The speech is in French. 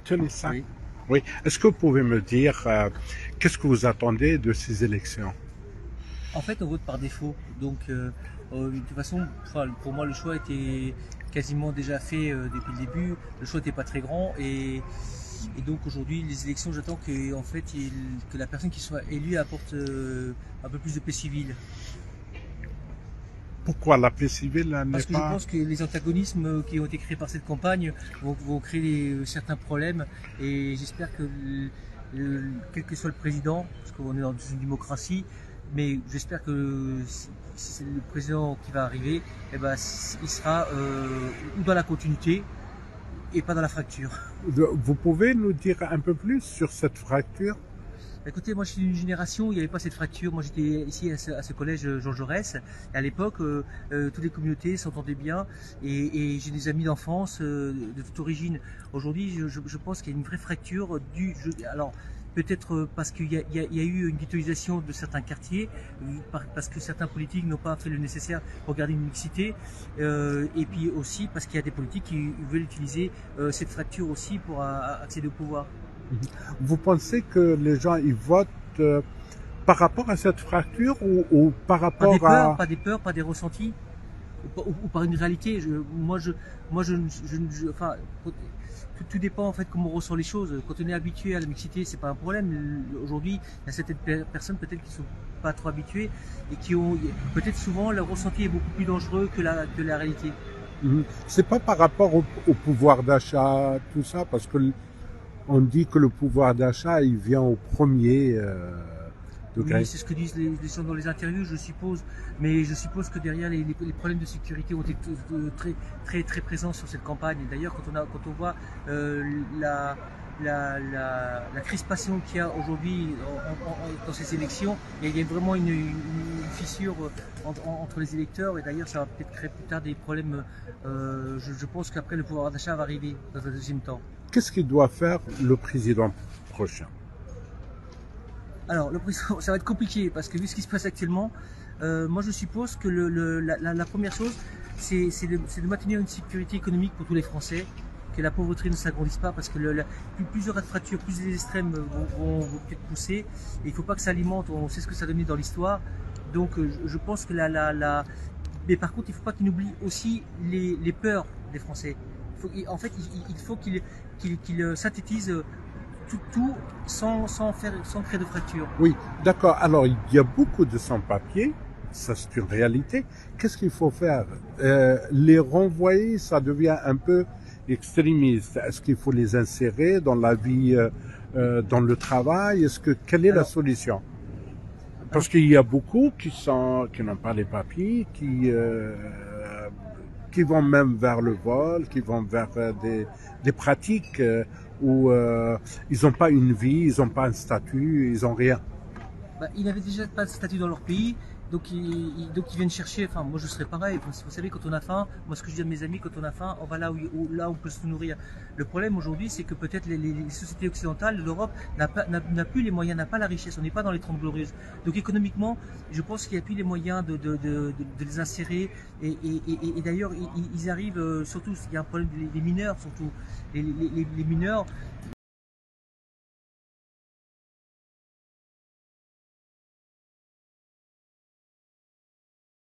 Tenez ça. Oui. Oui. Est-ce que vous pouvez me dire qu'est-ce que vous attendez de ces élections? En fait, on vote par défaut. Donc, de toute façon, enfin, pour moi, le choix était quasiment déjà fait depuis le début. Le choix n'était pas très grand. Et donc, aujourd'hui, les élections, j'attends que, en fait, que la personne qui soit élue apporte un peu plus de paix civile. Pourquoi la paix civile n'est Parce que je pas... pense que les antagonismes qui ont été créés par cette campagne vont créer certains problèmes. Et j'espère que, quel que soit le président, parce qu'on est dans une démocratie, mais j'espère que si c'est le président qui va arriver, eh ben, il sera ou dans la continuité et pas dans la fracture. Vous pouvez nous dire un peu plus sur cette fracture? Écoutez, moi je suis d'une génération où il n'y avait pas cette fracture. Moi j'étais ici à ce collège Jean Jaurès. Et à l'époque, toutes les communautés s'entendaient bien. Et j'ai des amis d'enfance de toute origine. Aujourd'hui, je pense qu'il y a une vraie fracture alors, peut-être parce qu'il y a eu une ghettoisation de certains quartiers, parce que certains politiques n'ont pas fait le nécessaire pour garder une mixité. Et puis aussi parce qu'il y a des politiques qui veulent utiliser cette fracture aussi pour accéder au pouvoir. Vous pensez que les gens ils votent par rapport à cette fracture ou par Pas des rapport peurs, à... pas des peurs, pas des ressentis, ou par une réalité. Enfin, tout dépend en fait comment on ressent les choses. Quand on est habitué à la mixité, c'est pas un problème. Aujourd'hui, il y a certaines personnes peut-être qui sont pas trop habituées et qui ont peut-être souvent leur ressenti est beaucoup plus dangereux que la réalité. C'est pas par rapport au pouvoir d'achat, tout ça, parce que on dit que le pouvoir d'achat, il vient au premier Oui, degré. c'est ce que disent les gens dans les interviews, je suppose. Mais je suppose que derrière, les problèmes de sécurité ont été très présents sur cette campagne. Et d'ailleurs, quand on voit la, la crispation qu'il y a aujourd'hui dans ces élections, il y a vraiment une fissure entre les électeurs. Et d'ailleurs, ça va peut-être créer plus tard des problèmes. Je pense qu'après, le pouvoir d'achat va arriver dans un deuxième temps. Qu'est-ce qu'il doit faire le président prochain? Alors, le président, ça va être compliqué parce que vu ce qui se passe actuellement, moi je suppose que la première chose, c'est de maintenir une sécurité économique pour tous les Français, que la pauvreté ne s'agrandisse pas parce que plus il y aura de fractures, plus les extrêmes vont peut-être pousser. Et il ne faut pas que ça alimente, on sait ce que ça a donné dans l'histoire. Donc je pense que mais par contre, il ne faut pas qu'il oublie aussi les peurs des Français. En fait, il faut qu'il synthétise tout sans créer de fracture. Oui, d'accord. Alors, il y a beaucoup de sans-papiers, ça c'est une réalité. Qu'est-ce qu'il faut faire? Les renvoyer, ça devient un peu extrémiste. Est-ce qu'il faut les insérer dans la vie, dans le travail? Quelle est la solution? Parce qu'il y a beaucoup qui n'ont pas les papiers, qui vont même vers le vol, qui vont vers des pratiques où ils n'ont pas une vie, ils n'ont pas un statut, ils n'ont rien. Ils n'avaient déjà pas de statut dans leur pays, donc donc ils viennent chercher. Enfin, moi je serais pareil. Vous savez, quand on a faim, moi ce que je dis à mes amis, quand on a faim, on va là où on peut se nourrir. Le problème aujourd'hui, c'est que peut-être les sociétés occidentales, l'Europe n'a plus les moyens, n'a pas la richesse. On n'est pas dans les 30 glorieuses. Donc économiquement, je pense qu'il n'y a plus les moyens de les insérer. Et d'ailleurs, ils arrivent surtout. Il y a un problème des mineurs, surtout les mineurs.